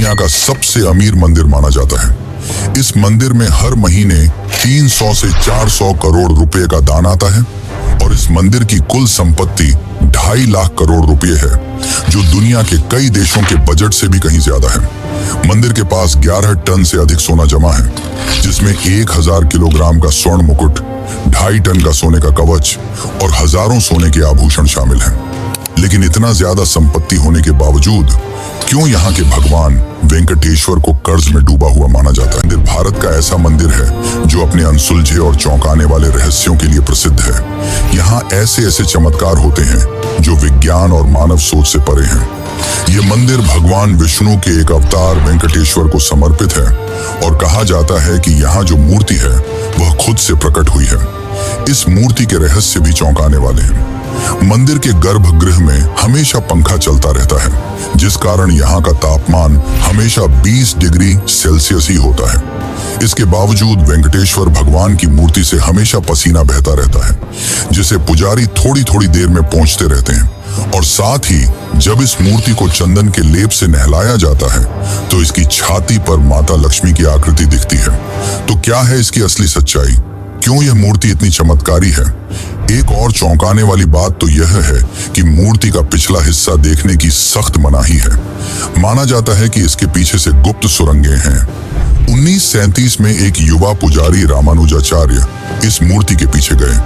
दुनिया का सबसे अमीर मंदिर माना जाता है। इस मंदिर में हर महीने 300 से 400 करोड़ रुपए का दान आता है और इस मंदिर की कुल संपत्ति 2.5 लाख करोड़ रुपए है, जो दुनिया के कई देशों के बजट से भी कहीं ज्यादा है। मंदिर के पास 11 टन से अधिक सोना जमा है, जिसमें 1000 किलोग्राम का स्वर्ण मुकुट, 2.5 टन का सोने का कवच और हजारों सोने के आभूषण शामिल हैं। लेकिन इतना ज्यादा संपत्ति होने के बावजूद क्यों यहाँ के भगवान वेंकटेश्वर को कर्ज में डूबा हुआ माना जाता है? मंदिर भारत का ऐसा मंदिर है जो अपने अनसुलझे और चौंकाने वाले रहस्यों के लिए प्रसिद्ध है। यहाँ ऐसे ऐसे चमत्कार होते हैं जो विज्ञान और मानव सोच से परे हैं। ये मंदिर भगवान विष्णु के एक अवतार वेंकटेश्वर को समर्पित है और कहा जाता है कि यहाँ जो मूर्ति है वह खुद से प्रकट हुई है। इस मूर्ति के रहस्य भी चौंकाने वाले हैं। मंदिर के गर्भगृह में हमेशा पंखा चलता रहता है, जिस कारण यहाँ का तापमान हमेशा 20 डिग्री सेल्सियस ही होता है। इसके बावजूद वेंकटेश्वर भगवान की मूर्ति से हमेशा पसीना बहता रहता है, जिसे पुजारी थोड़ी थोड़ी देर में पोंछते रहते हैं। और साथ ही जब इस मूर्ति को चंदन के लेप से नहलाया जाता है तो इसकी छाती पर माता लक्ष्मी की आकृति दिखती है। तो क्या है इसकी असली सच्चाई? क्यों यह मूर्ति इतनी चमत्कारी है? एक और चौंकाने वाली बात तो यह है कि मूर्ति का पिछला हिस्सा देखने की सख्त मनाही है। माना जाता है कि इसके पीछे से गुप्त सुरंगें हैं। 1937 में एक युवा पुजारी रामानुजाचार्य इस मूर्ति के पीछे गए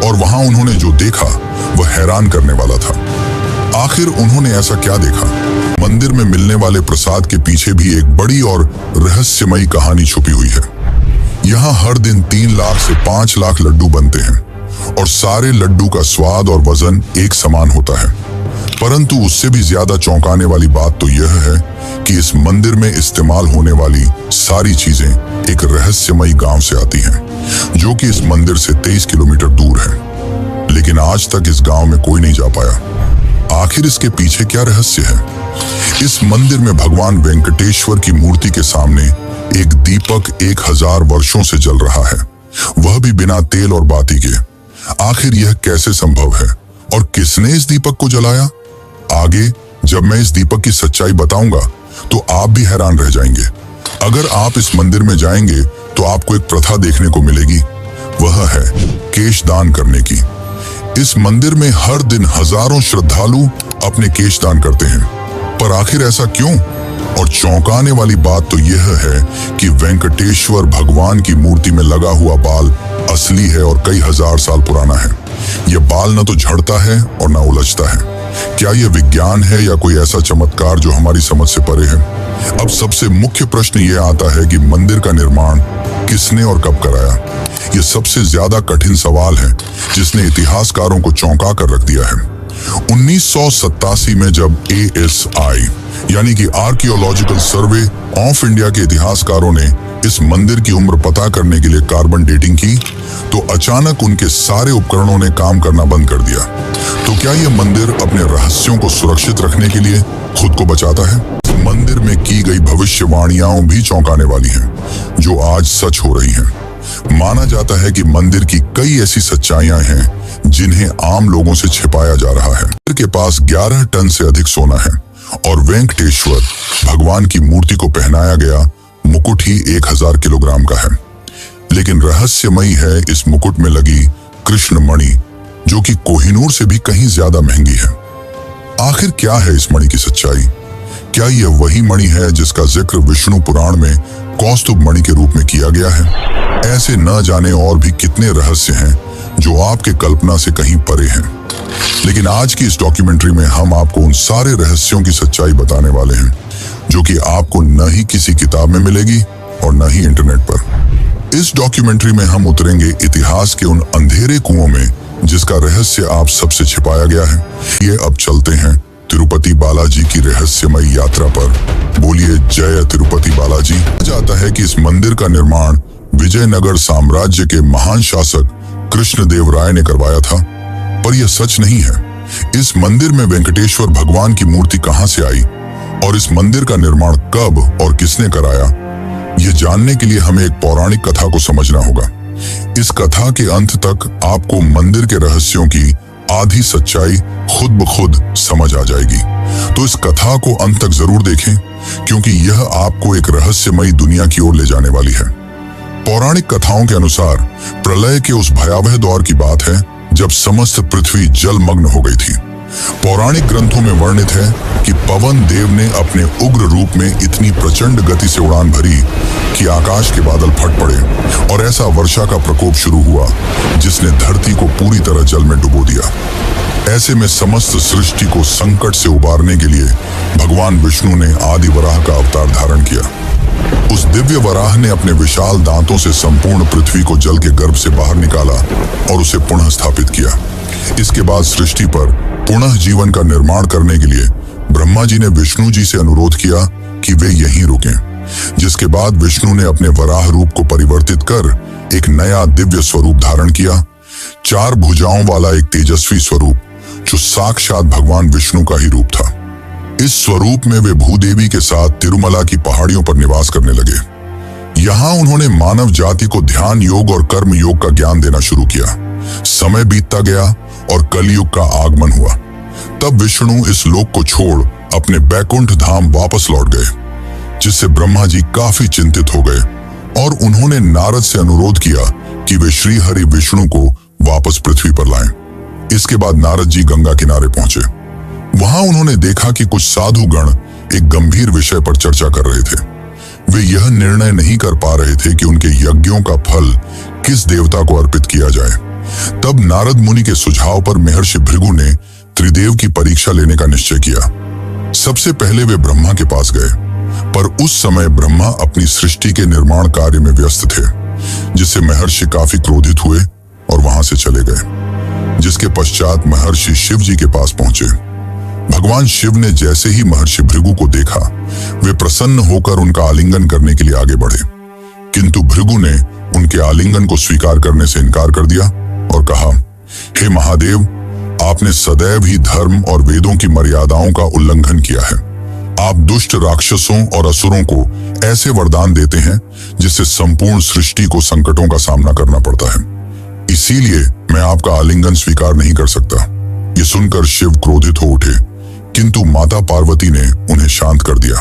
और वहां उन्होंने जो देखा वह हैरान करने वाला था। आखिर उन्होंने ऐसा क्या देखा? मंदिर में मिलने वाले प्रसाद के पीछे भी एक बड़ी और रहस्यमयी कहानी छुपी हुई है। यहाँ हर दिन 3 लाख से 5 लाख लड्डू बनते हैं और सारे लड्डू का स्वाद और वजन एक समान होता है। परंतु उससे भी ज्यादा चौंकाने वाली बात तो यह है कि इस मंदिर में इस्तेमाल होने वाली सारी चीजें एक रहस्यमयी गांव से आती हैं, जो कि इस मंदिर से 23 किलोमीटर दूर है। लेकिन आज तक इस गांव में कोई नहीं जा पाया। आखिर इसके पीछे क्या रहस्य है? इस मंदिर में भगवान वेंकटेश्वर की मूर्ति के सामने एक दीपक 1000 वर्षों से जल रहा है, वह भी बिना तेल और बाती के। आखिर यह कैसे संभव है और किसने इस दीपक को जलाया? आगे जब मैं इस दीपक की सच्चाई बताऊंगा तो आप भी हैरान रह जाएंगे। अगर आप इस मंदिर में जाएंगे तो आपको एक प्रथा देखने को मिलेगी, वह है केश दान करने की। इस मंदिर में हर दिन हजारों श्रद्धालु अपने केश दान करते हैं, पर आखिर ऐसा क्यों? और चौंकाने वाली बात तो यह है कि वेंकटेश्वर भगवान की मूर्ति में लगा हुआ बाल असली है और कई हजार साल पुराना है। यह बाल न तो झड़ता है और न उलझता है। क्या यह विज्ञान है या कोई ऐसा चमत्कार जो हमारी समझ से परे है? अब सबसे मुख्य प्रश्न यह आता है कि मंदिर का निर्माण किसने और कब कराया? यह सबसे ज्यादा कठिन सवाल है जिसने इतिहासकारों को चौंका कर रख दिया है। 1987 में जब ASI यानी कि आर्कियोलॉजिकल सर्वे ऑफ इंडिया के इतिहासकारों ने इस मंदिर की उम्र पता करने के लिए कार्बन डेटिंग की, तो अचानक उनके सारे उपकरणों ने काम करना बंद कर दिया। तो क्या यह मंदिर अपने रहस्यों को सुरक्षित रखने के लिए खुद को बचाता है? मंदिर में की गई भविष्यवाणियां भी चौंकाने वाली हैं, जो आज सच हो रही हैं। माना जाता है कि मंदिर की कई ऐसी सच्चाइयां हैं जिन्हें आम लोगों से छिपाया जा रहा है। मंदिर के पास 11 टन से अधिक सोना है और वेंकटेश्वर भगवान की मूर्ति को पहनाया गया मुकुट ही 1000 किलोग्राम का है। लेकिन रहस्यमयी है इस मुकुट में लगी कृष्ण मणि, जो कि कोहिनूर से भी कहीं ज्यादा महंगी है। आखिर क्या है इस मणि की सच्चाई? क्या यह वही मणि है जिसका जिक्र विष्णु पुराण में कौस्तुभ मणि के रूप में किया गया है? ऐसे न जाने और भी कितने रहस्य हैं जो आपके कल्पना से कहीं परे हैं। लेकिन आज की इस डॉक्यूमेंट्री में हम आपको उन सारे रहस्यों की सच्चाई बताने वाले हैं, जो कि आपको न ही किसी किताब में मिलेगी और न ही इंटरनेट पर। इस डॉक्यूमेंट्री में हम उतरेंगे इतिहास के उन अंधेरे कुओं में जिसका रहस्य आप सबसे छिपाया गया है। ये अब चलते हैं तिरुपति बालाजी की रहस्यमयी यात्रा पर। बोलिए जय तिरुपति बालाजी। जाता है कि इस मंदिर का निर्माण विजयनगर साम्राज्य के महान शासक कृष्णदेव राय ने करवाया था, पर यह सच नहीं है। इस मंदिर में वेंकटेश्वर भगवान की मूर्ति कहां से आई और इस मंदिर का निर्माण कब और किसने कराया, यह जानने के लिए हमें एक पौराणिक कथा को समझना होगा। इस कथा के अंत तक आपको मंदिर के रहस्यों की आधी सच्चाई खुद ब खुद समझ आ जाएगी। तो इस कथा को अंत तक जरूर देखें, क्योंकि यह आपको एक रहस्यमयी दुनिया की ओर ले जाने वाली है। पौराणिक कथाओं के अनुसार प्रलय के उस भयावह दौर की बात है जब समस्त पृथ्वी जलमग्न हो गई थी। पौराणिक ग्रंथों में वर्णित है कि पवन देव ने अपने उग्र रूप में इतनी प्रचंड गति से उड़ान भरी कि आकाश के बादल फट पड़े और ऐसा वर्षा का प्रकोप शुरू हुआ जिसने धरती को पूरी तरह जल में डुबो दिया। ऐसे में समस्त सृष्टि को संकट से उबारने के लिए भगवान विष्णु ने आदि वराह का अवतार धारण किया। उस दिव्य वराह ने अपने विशाल दांतों से संपूर्ण पृथ्वी को जल के गर्भ से बाहर निकाला और उसे पुनः स्थापित किया। इसके बाद सृष्टि पर पुनः जीवन का निर्माण करने के लिए ब्रह्मा जी ने विष्णु जी से अनुरोध किया कि वे यहीं रुकें, जिसके बाद विष्णु ने अपने वराह रूप को परिवर्तित कर एक नया दिव्य स्वरूप धारण किया। 4 भुजाओं वाला एक तेजस्वी स्वरूप जो साक्षात भगवान विष्णु का ही रूप था। इस स्वरूप में वे भूदेवी के साथ तिरुमला की पहाड़ियों पर निवास करने लगे। यहाँ उन्होंने मानव जाति को ध्यान योग और कर्म योग का ज्ञान देना शुरू किया। समय बीतता गया और कलयुग का आगमन हुआ। तब विष्णु इस लोक को छोड़ अपने बैकुंठ धाम वापस लौट गए, जिससे ब्रह्मा जी काफी चिंतित हो गए और उन्होंने नारद से अनुरोध किया कि वे श्री हरि विष्णु को वापस पृथ्वी पर लाएं। इसके बाद नारद जी गंगा किनारे पहुंचे। वहां उन्होंने देखा कि कुछ साधु गण एक गंभीर विषय पर चर्चा कर रहे थे। वे यह निर्णय नहीं कर पा रहे थे कि उनके यज्ञों का फल किस देवता को अर्पित किया जाए। तब नारद मुनि के सुझाव पर महर्षि भृगु ने त्रिदेव की परीक्षा लेने का निश्चय किया। सबसे पहले वे ब्रह्मा के पास गए, पर उस समय ब्रह्मा अपनी सृष्टि के निर्माण कार्य में व्यस्त थे, जिससे महर्षि काफी क्रोधित हुए और वहां से चले गए। जिसके पश्चात महर्षि शिव जी के पास पहुंचे। भगवान शिव ने जैसे ही महर्षि भृगु को देखा, वे प्रसन्न होकर उनका आलिंगन करने के लिए आगे बढ़े, किंतु भृगु ने उनके आलिंगन को स्वीकार करने से इनकार कर दिया और कहा, हे महादेव, आपने सदैव ही धर्म और वेदों की मर्यादाओं का उल्लंघन किया है। आप दुष्ट राक्षसों और असुरों को ऐसे वरदान देते हैं जिससे संपूर्ण सृष्टि को संकटों का सामना करना पड़ता है। इसीलिए मैं आपका आलिंगन स्वीकार नहीं कर सकता। ये सुनकर शिव क्रोधित हो उठे, किंतु माता पार्वती ने उन्हें शांत कर दिया।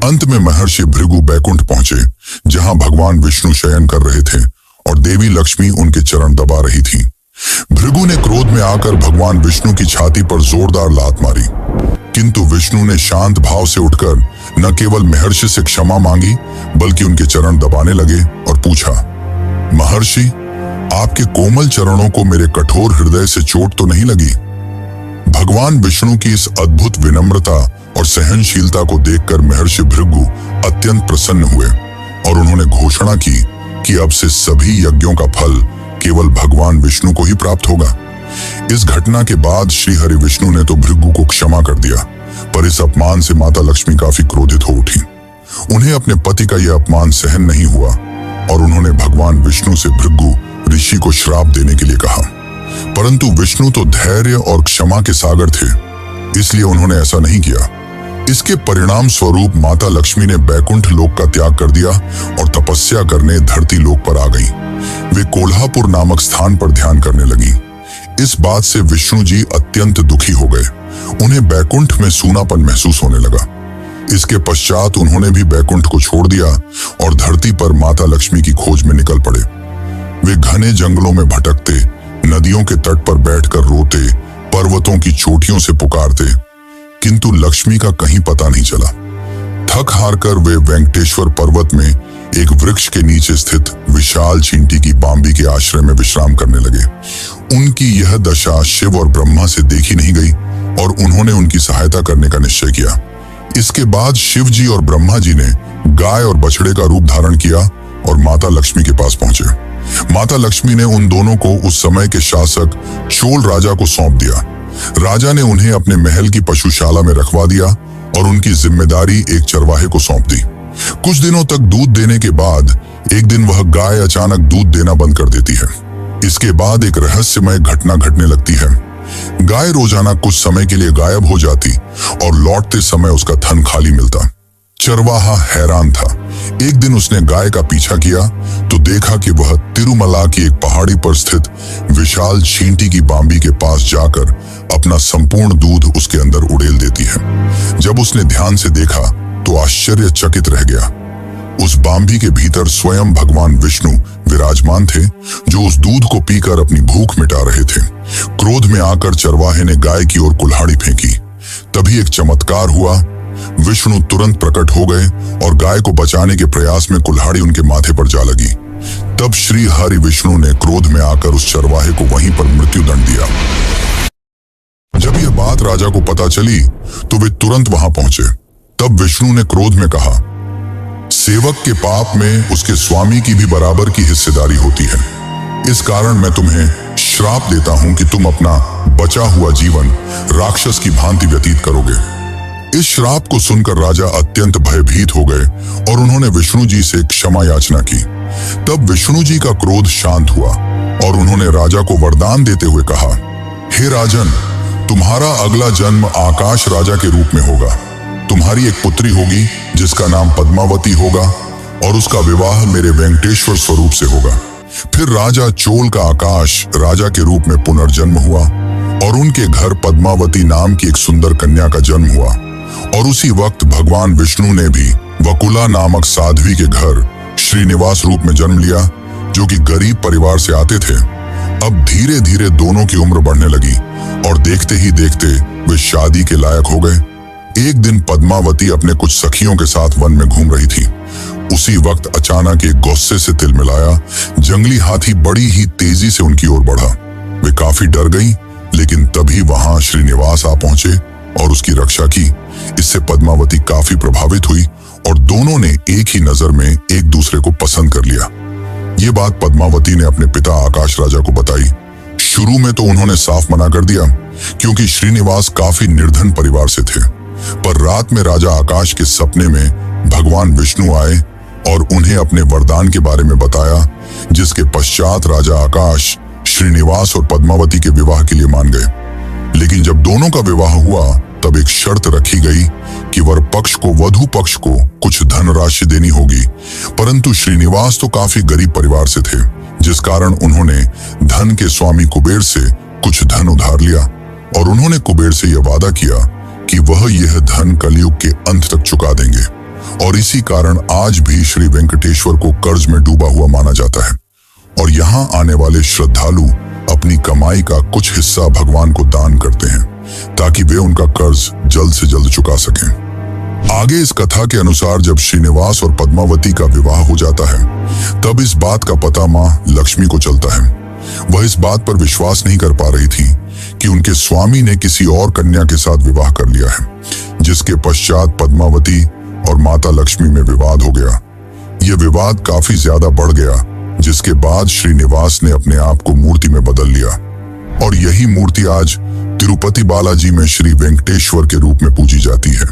अंत में महर्षि भृगु बैकुंठ पहुंचे, जहां भगवान विष्णु शयन कर रहे थे और देवी लक्ष्मी उनके चरण दबा रही थी। भृगु ने क्रोध में आकर भगवान विष्णु की छाती पर जोरदार लात मारी, किंतु विष्णु ने शांत भाव से उठकर न केवल महर्षि से क्षमा मांगी, बल्कि उनके चरण दबाने लगे और पूछा, महर्षि, आपके कोमल चरणों को मेरे कठोर हृदय से चोट तो नहीं लगी? भगवान विष्णु की इस अद्भुत विनम्रता और सहनशीलता को देखकर महर्षि भृगु अत्यंत प्रसन्न हुए और उन्होंने घोषणा की कि अब से सभी यज्ञों का फल केवल भगवान विष्णु को ही प्राप्त होगा। इस घटना के बाद श्री हरि विष्णु ने तो भृगु को क्षमा कर दिया, पर इस अपमान से माता लक्ष्मी काफी क्रोधित हो उठी। उन्हें अपने पति का यह अपमान सहन नहीं हुआ और उन्होंने भगवान विष्णु से भृगु ऋषि को श्राप देने के लिए कहा, परंतु विष्णु तो धैर्य और क्षमा के सागर थे, इसलिए उन्होंने ऐसा नहीं किया। इसके परिणाम स्वरूप माता लक्ष्मी ने बैकुंठ लोक का त्याग कर दिया और तपस्या करने धरती लोक पर आ गई। वे कोल्हापुर नामक स्थान पर ध्यान करने लगी। इस बात से विष्णु जी अत्यंत दुखी हो गए। उन्हें बैकुंठ में सूनापन महसूस होने लगा। इसके पश्चात उन्होंने भी बैकुंठ को छोड़ दिया और धरती पर माता लक्ष्मी की खोज में निकल पड़े। वे घने जंगलों में भटकते, नदियों के तट पर बैठकर रोते, पर्वतों की चोटियों से पुकारते, किंतु लक्ष्मी का कहीं पता नहीं चला। थक हार कर वे वेंकटेश्वर पर्वत में एक वृक्ष के नीचे स्थित विशाल चींटी की बांबी के आश्रय में विश्राम करने लगे। उनकी यह दशा शिव और ब्रह्मा से देखी नहीं गई और उन्होंने उनकी सहायता करने का निश्चय किया। इसके बाद शिव जी और ब्रह्मा जी ने गाय और बछड़े का रूप धारण किया और माता लक्ष्मी के पास पहुंचे। माता लक्ष्मी ने उन दोनों को उस समय के शासक चोल राजा को सौंप दिया। राजा ने उन्हें अपने महल की पशुशाला में रखवा दिया और उनकी जिम्मेदारी एक चरवाहे को सौंप दी। कुछ दिनों तक दूध देने के बाद एक दिन वह गाय अचानक दूध देना बंद कर देती है। इसके बाद एक रहस्यमय घटना घटने लगती है। गाय रोजाना कुछ समय के लिए गायब हो जाती और लौटते समय उसका थन खाली मिलता। चरवाहा हैरान था। एक दिन उसने गाय का पीछा किया तो देखा कि वह तिरुमला की एक पहाड़ी पर स्थित विशाल छींटी की बांबी के पास जाकर अपना संपूर्ण दूध उसके अंदर उड़ेल देती है। जब उसने ध्यान से देखा तो आश्चर्यचकित रह गया। उस बांबी के भीतर स्वयं भगवान विष्णु विराजमान थे, जो उस दूध को पीकर अपनी भूख मिटा रहे थे। क्रोध में आकर चरवाहे ने गाय की ओर कुल्हाड़ी फेंकी। तभी एक चमत्कार हुआ। विष्णु तुरंत प्रकट हो गए और गाय को बचाने के प्रयास में कुल्हाड़ी उनके माथे पर जा लगी। तब श्री हरि विष्णु ने क्रोध में आकर उस चरवाहे को वहीं पर मृत्युदंड दिया। जब यह बात राजा को पता चली तो वे तुरंत वहां पहुंचे। तब विष्णु ने क्रोध में कहा, सेवक के पाप में उसके स्वामी की भी बराबर की हिस्सेदारी होती है। इस कारण मैं तुम्हें श्राप देता हूं कि तुम अपना बचा हुआ जीवन राक्षस की भांति व्यतीत करोगे। इस श्राप को सुनकर राजा अत्यंत भयभीत हो गए और उन्होंने विष्णु जी से क्षमा याचना की। तब विष्णु जी का क्रोध शांत हुआ और उन्होंने राजा को वरदान देते हुए कहा, हे राजन, तुम्हारा अगला जन्म आकाश राजा के रूप में होगा। तुम्हारी एक पुत्री होगी जिसका नाम पद्मावती होगा और उसका विवाह मेरे वेंकटेश्वर स्वरूप से होगा। फिर राजा चोल का आकाश राजा के रूप में पुनर्जन्म हुआ और उनके घर पद्मावती नाम की एक सुंदर कन्या का जन्म हुआ। और उसी वक्त भगवान विष्णु ने भी वकुला नामक साध्वी के घर श्रीनिवास रूप में जन्म लिया, जो कि गरीब परिवार से आते थे। अब धीरे धीरे दोनों की उम्र बढ़ने लगी और देखते ही देखते वे शादी के लायक हो गए। एक दिन पद्मावती अपने कुछ सखियों के साथ वन में घूम रही थी। उसी वक्त अचानक एक गुस्से से तिलमिलाया जंगली हाथी बड़ी ही तेजी से उनकी ओर बढ़ा। वे काफी डर गईं, लेकिन तभी वहां श्रीनिवास आ पहुंचे और उसकी रक्षा की। इससे पद्मावती काफी प्रभावित हुई और दोनों ने एक ही नजर में एक दूसरे को पसंद कर लिया। ये बात पद्मावती ने अपने पिता आकाश राजा को बताई। शुरू में तो उन्होंने साफ मना कर दिया, क्योंकि श्रीनिवास काफी निर्धन परिवार से थे। पर रात में राजा आकाश के सपने में भगवान विष्णु आए और उन्हें अपने वरदान के बारे में बताया, जिसके पश्चात राजा आकाश श्रीनिवास और पद्मावती के विवाह के लिए मान गए। लेकिन जब दोनों का विवाह हुआ तब एक शर्त रखी गई कि वर पक्ष को वधू पक्ष को कुछ धनराशि देनी होगी। परंतु श्रीनिवास तो काफी गरीब परिवार से थे, जिस कारण उन्होंने धन के स्वामी कुबेर से कुछ धन उधार लिया और उन्होंने कुबेर से यह वादा किया कि वह यह धन कलयुग के अंत तक चुका देंगे। और इसी कारण आज भी श्री वेंकटेश्वर को कर्ज में डूबा हुआ माना जाता है और यहाँ आने वाले श्रद्धालु अपनी कमाई का कुछ हिस्सा भगवान को दान करते हैं, ताकि वे उनका कर्ज जल्द से जल्द चुका सकें। आगे इस कथा के अनुसार जब श्रीनिवास और पद्मावती का विवाह हो जाता है, तब इस बात का पता मां लक्ष्मी को चलता है। वह इस बात पर विश्वास नहीं कर पा रही थी कि उनके स्वामी ने किसी और कन्या के साथ विवाह कर लिया है, जिसके पश्चात पद्मावती और माता लक्ष्मी में विवाद हो गया। यह विवाद काफी ज्यादा बढ़ गया, जिसके बाद श्रीनिवास ने अपने आप को मूर्ति में बदल लिया और यही मूर्ति आज तिरुपति बालाजी में श्री वेंकटेश्वर के रूप में पूजी जाती है।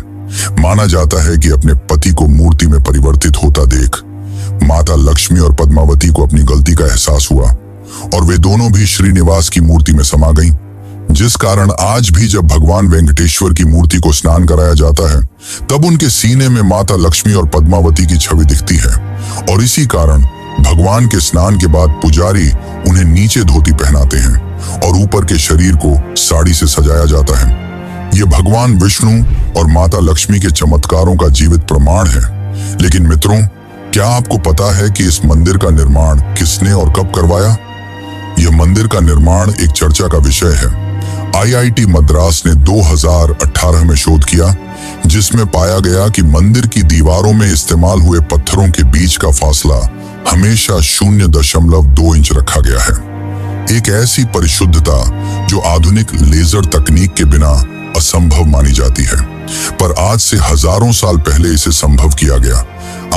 माना जाता है कि अपने पति को मूर्ति में परिवर्तित होता देख माता लक्ष्मी और पद्मावती को अपनी गलती का एहसास हुआ और वे दोनों भी श्रीनिवास की मूर्ति में समा गईं, जिस कारण आज भी जब भगवान वेंकटेश्वर की मूर्ति को स्नान कराया जाता है, तब उनके सीने में माता लक्ष्मी और पद्मावती की छवि दिखती है। और इसी कारण भगवान के स्नान के बाद पुजारी उन्हें नीचे धोती पहनाते हैं और ऊपर के शरीर को साड़ी से सजाया जाता है। ये भगवान विष्णु और माता लक्ष्मी के चमत्कारों का जीवित प्रमाण है। लेकिन मित्रों, क्या आपको पता है कि इस मंदिर का निर्माण किसने और कब करवाया? यह मंदिर का निर्माण एक चर्चा का विषय है। IIT मद्रास ने 2018 में शोध किया, जिसमें पाया गया कि मंदिर की दीवारों में इस्तेमाल हुए पत्थरों के बीच का फासला हमेशा 0.2 इंच रखा गया है। एक ऐसी परिशुद्धता जो आधुनिक लेजर तकनीक के बिना असंभव मानी जाती है, पर आज से हजारों साल पहले इसे संभव किया गया।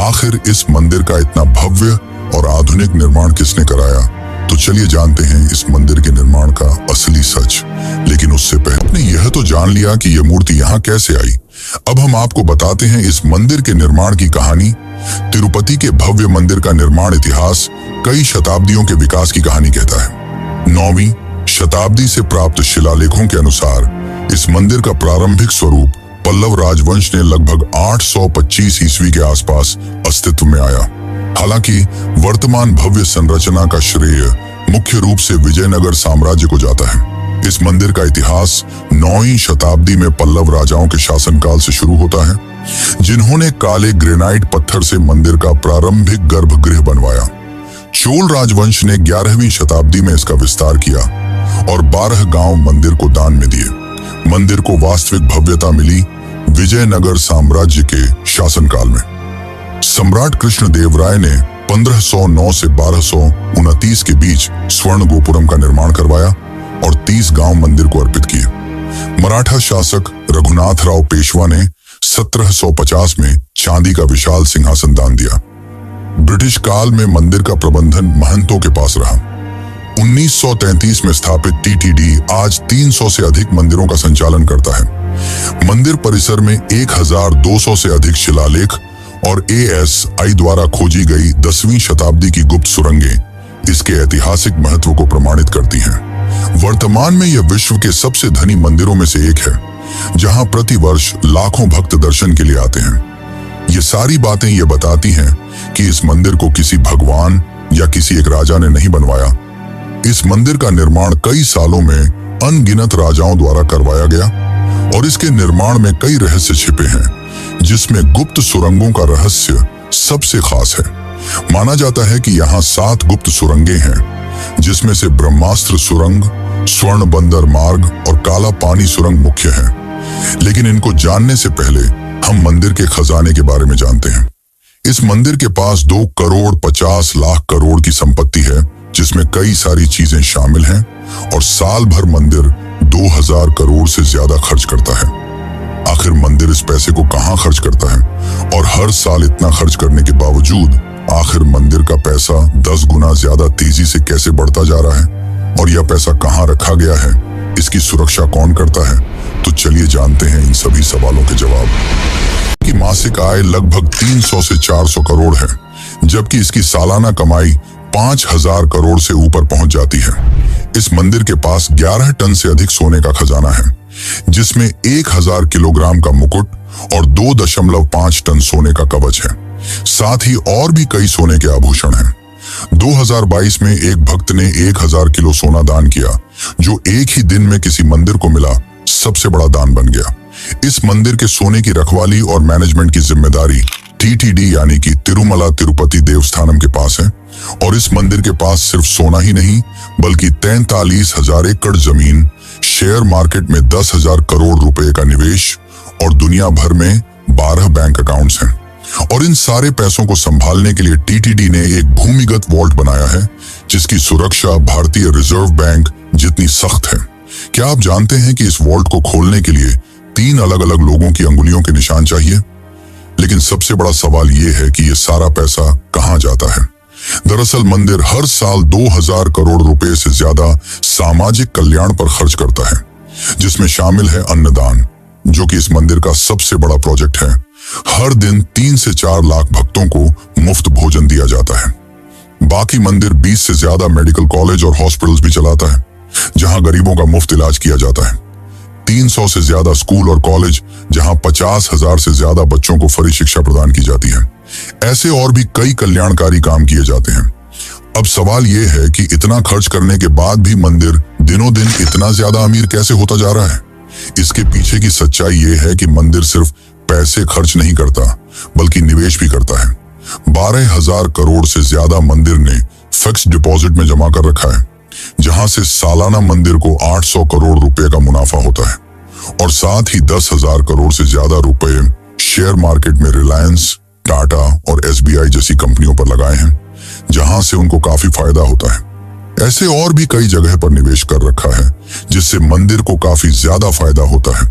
आखिर इस मंदिर का इतना भव्य और आधुनिक निर्माण किसने कराया? तो चलिए जानते हैं इस मंदिर के निर्माण का असली सच। लेकिन उससे पहले आपने यह तो जान लिया कि यह मूर्ति यहाँ कैसे आई। अब हम आपको बताते हैं इस मंदिर के निर्माण की कहानी। तिरुपति के भव्य मंदिर का निर्माण इतिहास कई शताब्दियों के विकास की कहानी कहता है। 9वीं शताब्दी से प्राप्त शिलालेखों के अनुसार इस मंदिर का प्रारंभिक स्वरूप पल्लव राजवंश ने लगभग 825 ईस्वी के आसपास अस्तित्व में आया। हालांकि वर्तमान भव्य संरचना का श्रेय मुख्य रूप से विजयनगर साम्राज्य को जाता है। इस मंदिर का इतिहास 9वीं शताब्दी में पल्लव राजाओं के शासनकाल से शुरू होता है, जिन्होंने काले ग्रेनाइट पत्थर से मंदिर का प्रारंभिक गर्भगृह बनवाया। चोल राजवंश ने 11वीं शताब्दी में इसका विस्तार किया और 12 गांव मंदिर को दान में दिए। मंदिर को वास्तविक भव्यता मिली विजयनगर साम्राज्य के शासनकाल में। सम्राट कृष्णदेव राय ने 1509 से 1229 के बीच स्वर्ण गोपुरम का निर्माण करवाया और 30 गांव मंदिर को अर्पित किए। मराठा शासक रघुनाथ राव पेशवा ने 1750 में चांदी का विशाल सिंहासन दान दिया। ब्रिटिश काल में मंदिर का प्रबंधन महंतों के पास रहा। 1933 में स्थापित टीटीडी आज 300 से अधिक मंदिरों का संचालन करता है। मंदिर परिसर में 1200 से अधिक शिलालेख और ASI द्वारा खोजी गई 10वीं शताब्दी की गुप्त सुरंगें इसके ऐतिहासिक महत्व को प्रमाणित करती हैं। वर्तमान में यह विश्व के सबसे धनी मंदिरों में से एक है, जहां प्रतिवर्ष लाखों भक्त दर्शन के लिए आते हैं। ये सारी बातें ये बताती हैं कि इस मंदिर को किसी भगवान या किसी एक राजा ने नहीं बनवाया। इस मंदिर का निर्माण कई सालों में अनगिनत राजाओं द्वारा करवाया गया और इसके निर्माण में कई रहस्य छिपे हैं, जिसमें गुप्त सुरंगों का रहस्य सबसे खास है। माना जाता है कि यहाँ 7 गुप्त सुरंगें हैं, जिसमें से ब्रह्मास्त्र सुरंग, स्वर्ण बंदर मार्ग और काला पानी सुरंग मुख्य हैं। लेकिन इनको जानने से पहले हम मंदिर के खजाने के बारे में जानते हैं। इस मंदिर के पास 2 करोड़ 50 लाख करोड़ की संपत्ति है, जिसमें कई सारी चीजें शामिल हैं और साल भर मंदिर 2000 करोड़ से ज्यादा खर्च करता है। आखिर मंदिर इस पैसे को कहां खर्च करता है और हर साल इतना खर्च करने के बावजूद आखिर मंदिर का पैसा 10 गुना ज्यादा तेजी से कैसे बढ़ता जा रहा है और यह पैसा कहां रखा गया है, इसकी सुरक्षा कौन करता है? तो चलिए जानते हैं इन सभी सवालों के जवाब। की मासिक आय लगभग 300 से 400 करोड़ है, जबकि इसकी सालाना कमाई 5000 करोड़ से ऊपर पहुंच जाती है। इस मंदिर के पास 11 टन से अधिक सोने का खजाना है, जिसमें 1000 किलोग्राम का मुकुट और 2.5 टन सोने का कवच है। साथ ही और भी कई सोने के आभूषण हैं। 2022 में एक भक्त ने 1000 किलो सोना दान किया, जो एक ही दिन में किसी मंदिर को मिला सबसे बड़ा दान बन गया। इस मंदिर के सोने की रखवाली और मैनेजमेंट की जिम्मेदारी टीटीडी यानी कि तिरुमला तिरुपति देवस्थानम के पास है और इस मंदिर के पास सिर्फ सोना ही नहीं बल्कि 43,000 एकड़ जमीन, शेयर मार्केट में 10,000 करोड़ रुपए का निवेश और दुनिया भर में 12 बैंक अकाउंट्स हैं। और इन सारे पैसों को संभालने के लिए टीटीडी ने एक भूमिगत वॉल्ट बनाया है, जिसकी सुरक्षा भारतीय रिजर्व बैंक जितनी सख्त है। क्या आप जानते हैं कि इस वॉल्ट को खोलने के लिए 3 अलग अलग लोगों की अंगुलियों के निशान चाहिए? लेकिन सबसे बड़ा सवाल यह है कि यह सारा पैसा कहां जाता है। दरअसल मंदिर हर साल 2000 करोड़ रुपए से ज्यादा सामाजिक कल्याण पर खर्च करता है, जिसमें शामिल है अन्नदान, जो कि इस मंदिर का सबसे बड़ा प्रोजेक्ट है। हर दिन 3 से 4 लाख भक्तों को मुफ्त भोजन दिया जाता है। बाकी मंदिर 20 से ज्यादा मेडिकल कॉलेज और हॉस्पिटल्स भी चलाता है, जहां गरीबों का मुफ्त इलाज किया जाता है। 300 से ज्यादा स्कूल और कॉलेज, जहां 50,000 से ज्यादा बच्चों को फ्री शिक्षा प्रदान की जाती है। ऐसे और भी कई कल्याणकारी काम किए जाते हैं। अब सवाल यह है कि इतना खर्च करने के बाद भी मंदिर दिनों दिन इतना ज्यादा अमीर कैसे होता जा रहा है? इसके पीछे की सच्चाई यह है कि मंदिर सिर्फ पैसे खर्च नहीं करता बल्कि निवेश भी करता है। 12,000 करोड़ से ज्यादा मंदिर ने फिक्स डिपॉजिट में जमा कर रखा है, जहां से सालाना मंदिर को 800 करोड़ रुपए का मुनाफा होता है और साथ ही 10,000 करोड़ से ज्यादा रुपए शेयर मार्केट में रिलायंस, टाटा और SBI जैसी कंपनियों पर लगाए हैं, जहां से उनको काफी फायदा होता है। ऐसे और भी कई जगह पर निवेश कर रखा है, जिससे मंदिर को काफी ज्यादा फायदा होता है।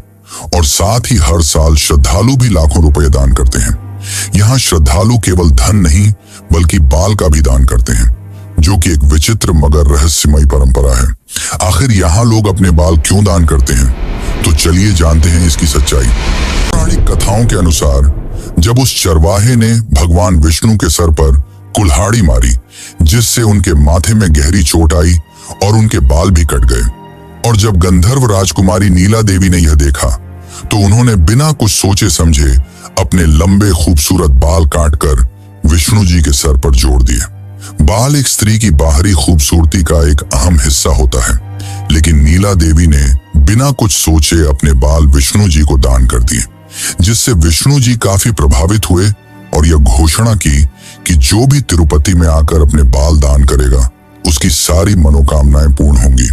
और साथ ही हर साल श्रद्धालु भी लाखों रुपए दान करते हैं। यहाँ श्रद्धालु केवल धन नहीं बल्कि बाल का भी दान करते हैं, जो कि एक विचित्र मगर रहस्यमयी परंपरा है। आखिर यहाँ लोग अपने बाल क्यों दान करते हैं? तो चलिए जानते हैं इसकी सच्चाई। पौराणिक कथाओं के अनुसार जब उस चरवाहे ने भगवान विष्णु के सर पर कुल्हाड़ी मारी, जिससे उनके माथे में गहरी चोट आई और उनके बाल भी कट गए, और जब गंधर्व राजकुमारी नीला देवी ने यह देखा तो उन्होंने बिना कुछ सोचे समझे अपने लंबे खूबसूरत बाल काटकर विष्णु जी के सर पर जोड़ दिए। बाल एक स्त्री की बाहरी खूबसूरती का एक अहम हिस्सा होता है, लेकिन नीला देवी ने बिना कुछ सोचे अपने बाल विष्णु जी को दान कर दिए, जिससे विष्णु जी काफी प्रभावित हुए और यह घोषणा की कि जो भी तिरुपति में आकर अपने बाल दान करेगा उसकी सारी मनोकामनाएं पूर्ण होंगी।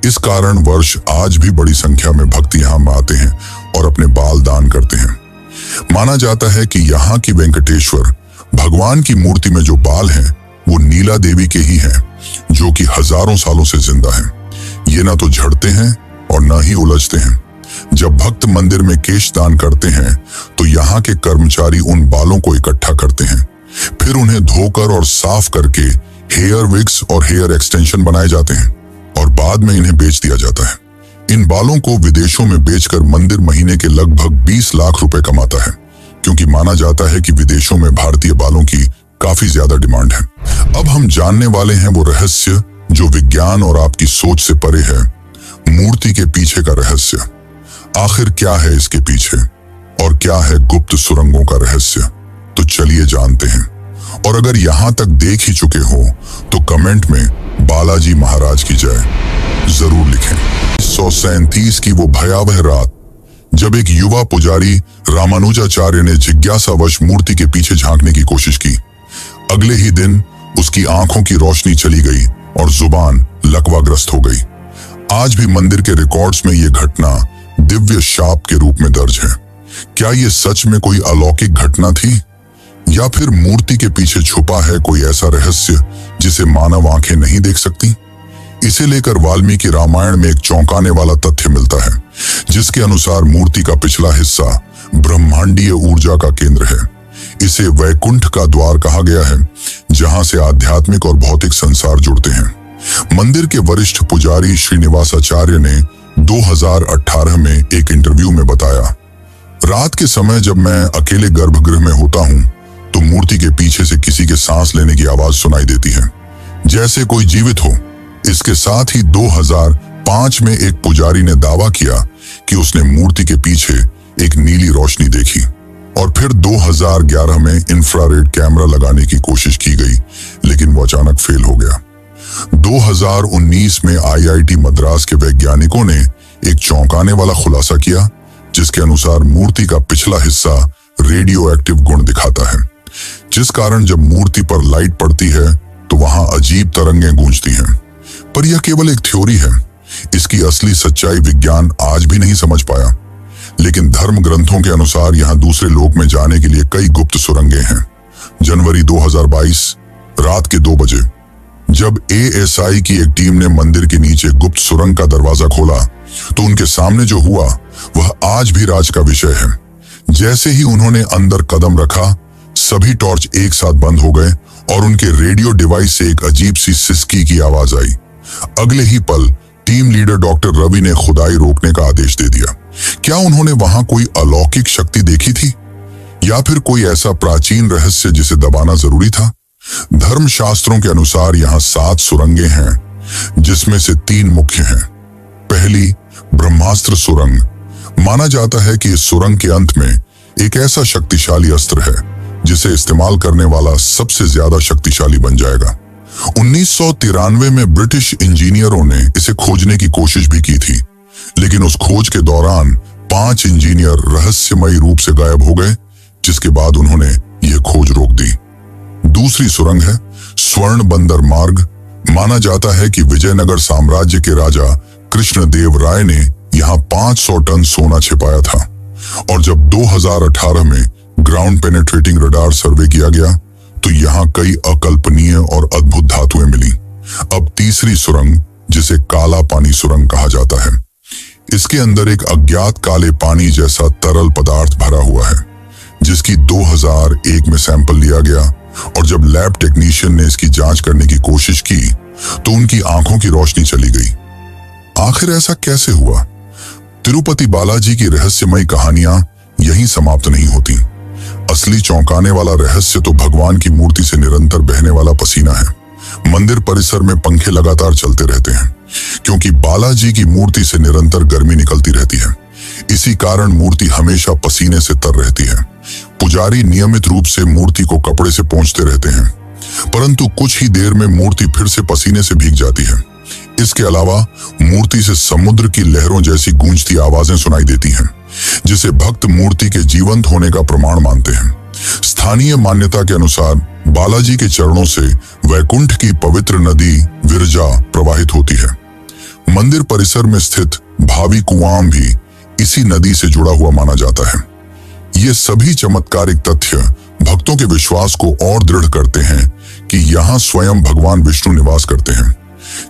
इस कारण वर्ष आज भी बड़ी संख्या में भक्त यहाँ आते हैं और अपने बाल दान करते हैं। माना जाता है कि यहाँ की वेंकटेश्वर भगवान की मूर्ति में जो बाल हैं वो नीला देवी के ही हैं, जो कि हजारों सालों से जिंदा हैं। ये ना तो झड़ते हैं और न ही उलझते हैं। जब भक्त मंदिर में केश दान करते हैं तो यहाँ के कर्मचारी उन बालों को इकट्ठा करते हैं, फिर उन्हें धोकर और साफ करके हेयर विग्स और हेयर एक्सटेंशन बनाए जाते हैं और बाद में इन्हें बेच दिया जाता है। इन बालों को विदेशों में बेचकर मंदिर महीने के लगभग 20 लाख रुपए कमाता है, क्योंकि माना जाता है कि विदेशों में भारतीय बालों की काफी ज्यादा डिमांड है। अब हम जानने वाले हैं वो रहस्य जो विज्ञान और आपकी सोच से परे है, मूर्ति के पीछे का रहस्य। आखिर क्या है इसके पीछे और क्या है गुप्त सुरंगों का रहस्य, तो चलिए जानते हैं। और अगर यहां तक देख ही चुके हो तो कमेंट में बालाजी महाराज की जय जरूर लिखें। 1937 की वो भयावह रात जब एक युवा पुजारी रामानुजाचार्य ने जिज्ञासावश मूर्ति के पीछे झांकने की कोशिश की। अगले ही दिन उसकी आंखों की रोशनी चली गई और जुबान लकवाग्रस्त हो गई। आज भी मंदिर के रिकॉर्ड्स में यह घटना दिव्य शाप के रूप में दर्ज है। क्या ये सच में कोई अलौकिक घटना थी या फिर मूर्ति के पीछे छुपा है कोई ऐसा रहस्य जिसे मानव आंखें नहीं देख सकती? इसे लेकर वाल्मीकि रामायण में एक चौंकाने वाला तथ्य मिलता है, जिसके अनुसार मूर्ति का पिछला हिस्सा ब्रह्मांडीय ऊर्जा का केंद्र है। इसे वैकुंठ का द्वार कहा गया है, जहां से आध्यात्मिक और भौतिक संसार जुड़ते हैं। मंदिर के वरिष्ठ पुजारी श्रीनिवासाचार्य ने 2018 में एक इंटरव्यू में बताया, रात के समय जब मैं अकेले गर्भगृह में होता हूं तो मूर्ति के पीछे से किसी के सांस लेने की आवाज सुनाई देती है, जैसे कोई जीवित हो। इसके साथ ही 2005 में एक पुजारी ने दावा किया कि उसने मूर्ति के पीछे एक नीली रोशनी देखी और फिर 2011 में इंफ्रारेड कैमरा लगाने की कोशिश की गई, लेकिन वो अचानक फेल हो गया। 2019 में IIT मद्रास के वैज्ञानिकों ने एक चौंकाने वाला खुलासा किया, जिसके अनुसार मूर्ति का पिछला हिस्सा रेडियो एक्टिव गुण दिखाता है, जिस कारण जब मूर्ति पर लाइट पड़ती है तो वहां अजीब तरंगें गूंजती हैं। पर यह केवल एक थ्योरी है, इसकी असली सच्चाई विज्ञान आज भी नहीं समझ पाया। लेकिन धर्म ग्रंथों के अनुसार यहाँ दूसरे लोक में जाने के लिए कई गुप्त सुरंगें हैं। जनवरी 2022 रात के 2 बजे जब ASI की एक टीम ने मंदिर के नीचे गुप्त सुरंग का दरवाजा खोला तो उनके सामने जो हुआ वह आज भी राज का विषय है। जैसे ही उन्होंने अंदर कदम रखा, सभी टॉर्च एक साथ बंद हो गए और उनके रेडियो डिवाइस से एक अजीब सी सिसकी की आवाज आई। अगले ही पल टीम लीडर डॉक्टर रवि ने खुदाई रोकने का आदेश दे दिया। क्या उन्होंने वहां कोई अलौकिक शक्ति देखी थी या फिर कोई ऐसा प्राचीन रहस्य जिसे दबाना जरूरी था? धर्मशास्त्रों के अनुसार यहाँ 7 सुरंगें हैं, जिसमें से 3 मुख्य हैं। पहली ब्रह्मास्त्र सुरंग। माना जाता है कि इस सुरंग के अंत में एक ऐसा शक्तिशाली अस्त्र है जिसे इस्तेमाल करने वाला सबसे ज्यादा शक्तिशाली बन जाएगा। 1993 में ब्रिटिश इंजीनियरों ने इसे खोजने की कोशिश भी की थी, लेकिन उस खोज के दौरान 5 इंजीनियर रहस्यमयी रूप से गायब हो गए, जिसके बाद उन्होंने यह खोज रोक दी। दूसरी सुरंग है स्वर्ण बंदर मार्ग। माना जाता है कि विजयनगर साम्राज्य के राजा कृष्णदेव राय ने यहाँ 500 टन सोना छिपाया था, और जब 2018 में ग्राउंड पेनेट्रेटिंग रडार सर्वे किया गया तो यहाँ कई अकल्पनीय और अद्भुत धातुएं मिली। अब तीसरी सुरंग, जिसे काला पानी सुरंग कहा जाता है, इसके अंदर एक अज्ञात काले पानी जैसा तरल पदार्थ भरा हुआ है, जिसकी 2001 में सैंपल लिया गया, और जब लैब टेक्नीशियन ने इसकी जांच करने की कोशिश की तो उनकी आंखों की रोशनी चली गई। आखिर ऐसा कैसे हुआ? तिरुपति बालाजी की रहस्यमयी कहानियां यहीं समाप्त नहीं होती। असली चौंकाने वाला रहस्य तो भगवान की मूर्ति से निरंतर बहने वाला पसीना है। मंदिर परिसर में पंखे लगातार चलते रहते हैं, क्योंकि बालाजी की मूर्ति से निरंतर गर्मी निकलती रहती है। इसी कारण मूर्ति हमेशा पसीने से तर रहती है। पुजारी नियमित रूप से मूर्ति को कपड़े से पोंछते रहते हैं, परंतु कुछ ही देर में मूर्ति फिर से पसीने से भीग जाती है। इसके अलावा मूर्ति से समुद्र की लहरों जैसी गूंजती आवाजें सुनाई देती हैं, जिसे भक्त मूर्ति के जीवंत होने का प्रमाण मानते हैं। स्थानीय मान्यता के अनुसार बालाजी के चरणों से वैकुंठ की पवित्र नदी विरजा प्रवाहित होती है। मंदिर परिसर में स्थित भावी कुआं भी इसी नदी से जुड़ा हुआ माना जाता है। ये सभी चमत्कारिक तथ्य भक्तों के विश्वास को और दृढ़ करते हैं कि यहाँ स्वयं भगवान विष्णु निवास करते हैं,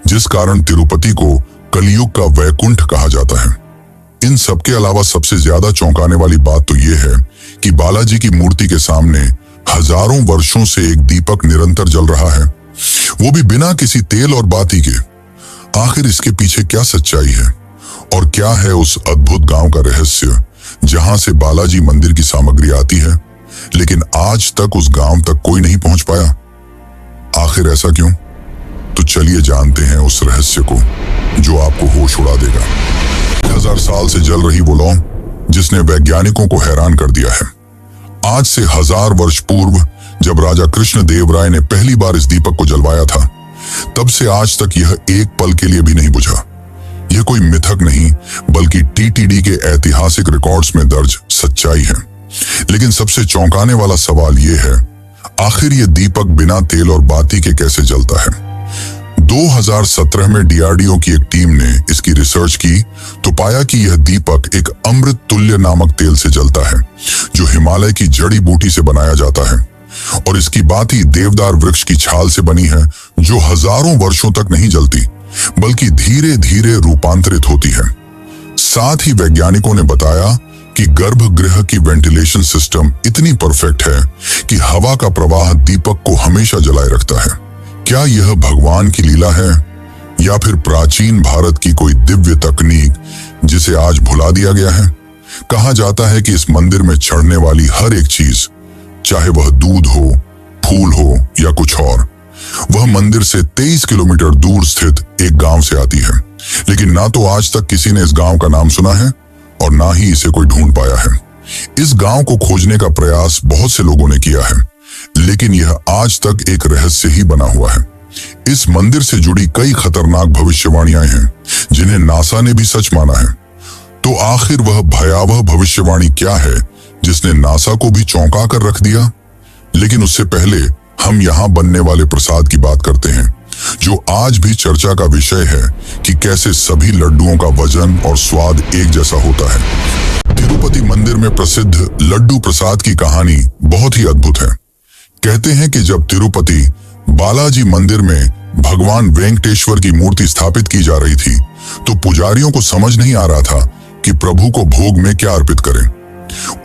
जिस कारण तिरुपति को कलयुग का वैकुंठ कहा जाता है। इन सबके अलावा सबसे ज्यादा चौंकाने वाली बात तो ये है कि बालाजी की मूर्ति के सामने हजारों वर्षों से एक दीपक निरंतर जल रहा है, वो भी बिना किसी तेल और बाती के। आखिर इसके पीछे क्या सच्चाई है और क्या है उस अद्भुत गांव का रहस्य जहां से बालाजी मंदिर की सामग्री आती है, लेकिन आज तक उस गांव तक कोई नहीं पहुंच पाया? आखिर ऐसा क्यों? तो चलिए जानते हैं उस रहस्य को जो आपको होश उड़ा देगा। 1000 साल से जल रही वो लौ जिसने वैज्ञानिकों को हैरान कर दिया है। आज से 1000 वर्ष पूर्व जब राजा कृष्ण देव राय ने पहली बार इस दीपक को जलवाया था, तब से आज तक यह एक पल के लिए भी नहीं बुझा। यह कोई मिथक नहीं, बल्कि टीटीडी के ऐतिहासिक रिकॉर्ड्स में दर्ज सच्चाई है। लेकिन सबसे चौंकाने वाला सवाल यह है, आखिर यह दीपक बिना तेल और बाती के कैसे जलता है? 2017 में डीआरडीओ की एक टीम ने इसकी रिसर्च की तो पाया कि यह दीपक एक अमृत तुल्य नामक तेल से जलता है, जो हिमालय की जड़ी बूटी से बनाया जाता है। और इसकी बाती देवदार वृक्ष की छाल से बनी है, जो हजारों वर्षों तक नहीं जलती, बल्कि धीरे धीरे रूपांतरित होती है। साथ ही वैज्ञानिकों ने बताया कि गर्भगृह की वेंटिलेशन सिस्टम इतनी परफेक्ट है कि हवा का प्रवाह दीपक को हमेशा जलाए रखता है। क्या यह भगवान की लीला है या फिर प्राचीन भारत की कोई दिव्य तकनीक जिसे आज भुला दिया गया है? कहा जाता है कि इस मंदिर में चढ़ने वाली हर एक चीज, चाहे वह दूध हो, फूल हो या कुछ और, वह मंदिर से 23 किलोमीटर दूर स्थित एक गांव से आती है। लेकिन ना तो आज तक किसी ने इस गांव का नाम सुना है और ना ही इसे कोई ढूंढ पाया है। इस गांव को खोजने का प्रयास बहुत से लोगों ने किया है, लेकिन यह आज तक एक रहस्य ही बना हुआ है। इस मंदिर से जुड़ी कई खतरनाक भविष्यवाणियां हैं, जिन्हें नासा ने भी सच माना है। तो आखिर वह भयावह भविष्यवाणी क्या है जिसने नासा को भी चौंका कर रख दिया? लेकिन उससे पहले हम यहाँ बनने वाले प्रसाद की बात करते हैं, जो आज भी चर्चा का विषय है कि कैसे सभी लड्डुओं का वजन और स्वाद एक जैसा होता है। तिरुपति मंदिर में प्रसिद्ध लड्डू प्रसाद की कहानी बहुत ही अद्भुत है। कहते हैं कि जब तिरुपति बालाजी मंदिर में भगवान वेंकटेश्वर की मूर्ति स्थापित की जा रही थी, तो पुजारियों को समझ नहीं आ रहा था कि प्रभु को भोग में क्या अर्पित करें।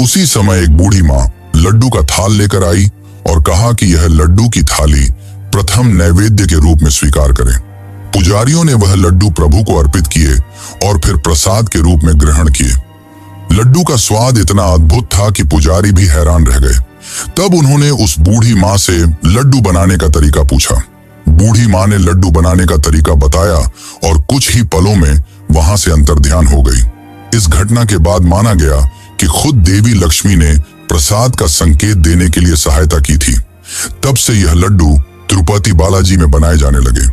उसी समय एक बूढ़ी माँ लड्डू का थाल लेकर आई और कहा कि यह लड्डू की थाली प्रथम नैवेद्य के रूप में स्वीकार करें। पुजारियों ने वह लड्डू प्रभु को अर्पित किए और फिर प्रसाद के रूप में ग्रहण किए। लड्डू का स्वाद इतना अद्भुत था कि पुजारी भी हैरान रह गए। तब उन्होंने उस बूढ़ी माँ से लड्डू बनाने का तरीका पूछा। बूढ़ी माँ ने लड्डू बनाने का तरीका बताया और कुछ ही पलों में वहां से अंतर्ध्यान हो गई। इस घटना के बाद माना गया कि खुद देवी लक्ष्मी ने प्रसाद का संकेत देने के लिए सहायता की थी। तब से यह लड्डू तिरुपति बालाजी में बनाए जाने लगे।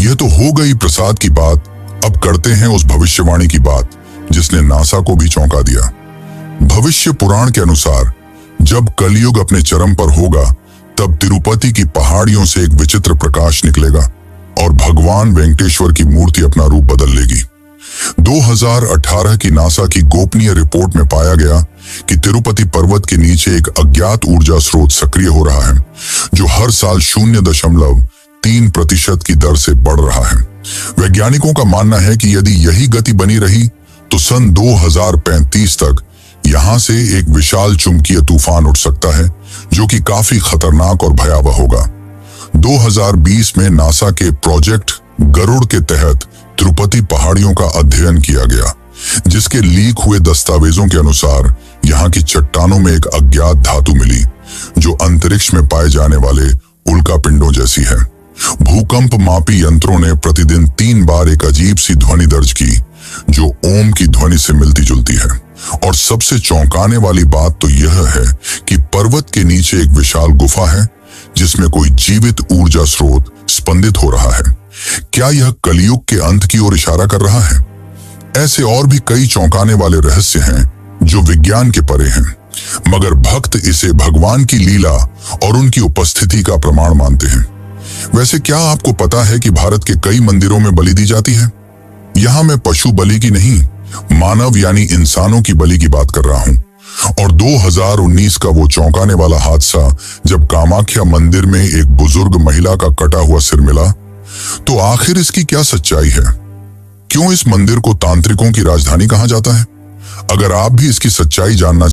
यह तो हो गई प्रसाद की बात। अब करते हैं उस भविष्यवाणी की बात जिसने नासा को भी चौंका दिया। भविष्य पुराण के अनुसार जब कलयुग अपने चरम पर होगा, तब तिरुपति की पहाड़ियों से एक विचित्र प्रकाश निकलेगा और भगवान वेंकटेश्वर की मूर्ति अपना रूप बदल लेगी। 2018 की नासा की गोपनीय रिपोर्ट में पाया गया कि तिरुपति पर्वत के नीचे एक अज्ञात ऊर्जा स्रोत सक्रिय हो रहा है, जो हर साल 0.3% की दर से बढ़ रहा है। वैज्ञानिकों का मानना है कि यदि यही गति बनी रही तो सन 2035 तक यहां से एक विशाल चुंबकीय तूफान उठ सकता है, जो कि काफी खतरनाक और भयावह होगा। 2020 में नासा के प्रोजेक्ट गरुड़ के तहत तिरुपति पहाड़ियों का अध्ययन किया गया, जिसके लीक हुए दस्तावेजों के अनुसार यहाँ की चट्टानों में एक अज्ञात धातु मिली, जो अंतरिक्ष में पाए जाने वाले उल्कापिंडों जैसी है। भूकंप मापी यंत्रों ने प्रतिदिन 3 बार एक अजीब सी ध्वनि दर्ज की, जो ओम की ध्वनि से मिलती जुलती है। और सबसे चौंकाने वाली बात तो यह है कि पर्वत के नीचे एक विशाल गुफा है जिसमें कोई जीवित ऊर्जा स्रोत स्पंदित हो रहा है। क्या यह कलयुग के अंत की ओर इशारा कर रहा है? ऐसे और भी कई चौंकाने वाले रहस्य हैं जो विज्ञान के परे हैं, मगर भक्त इसे भगवान की लीला और उनकी उपस्थिति का प्रमाण मानते हैं। वैसे क्या आपको पता है कि भारत के कई मंदिरों में बलि दी जाती है? यहाँ मैं पशु बलि की नहीं, मानव यानी इंसानों की बलि की बात कर रहा हूँ। और 2019 का वो चौंकाने वाला हादसा जब कामाख्या मंदिर में एक बुजुर्ग महिला का कटा हुआ सिर मिला, तो आखिर इसकी क्या सच्चाई है? क्यों इस मंदिर को तांत्रिकों की राजधानी कहा जाता है? अगर आप भी इसकी सच्चाई जानना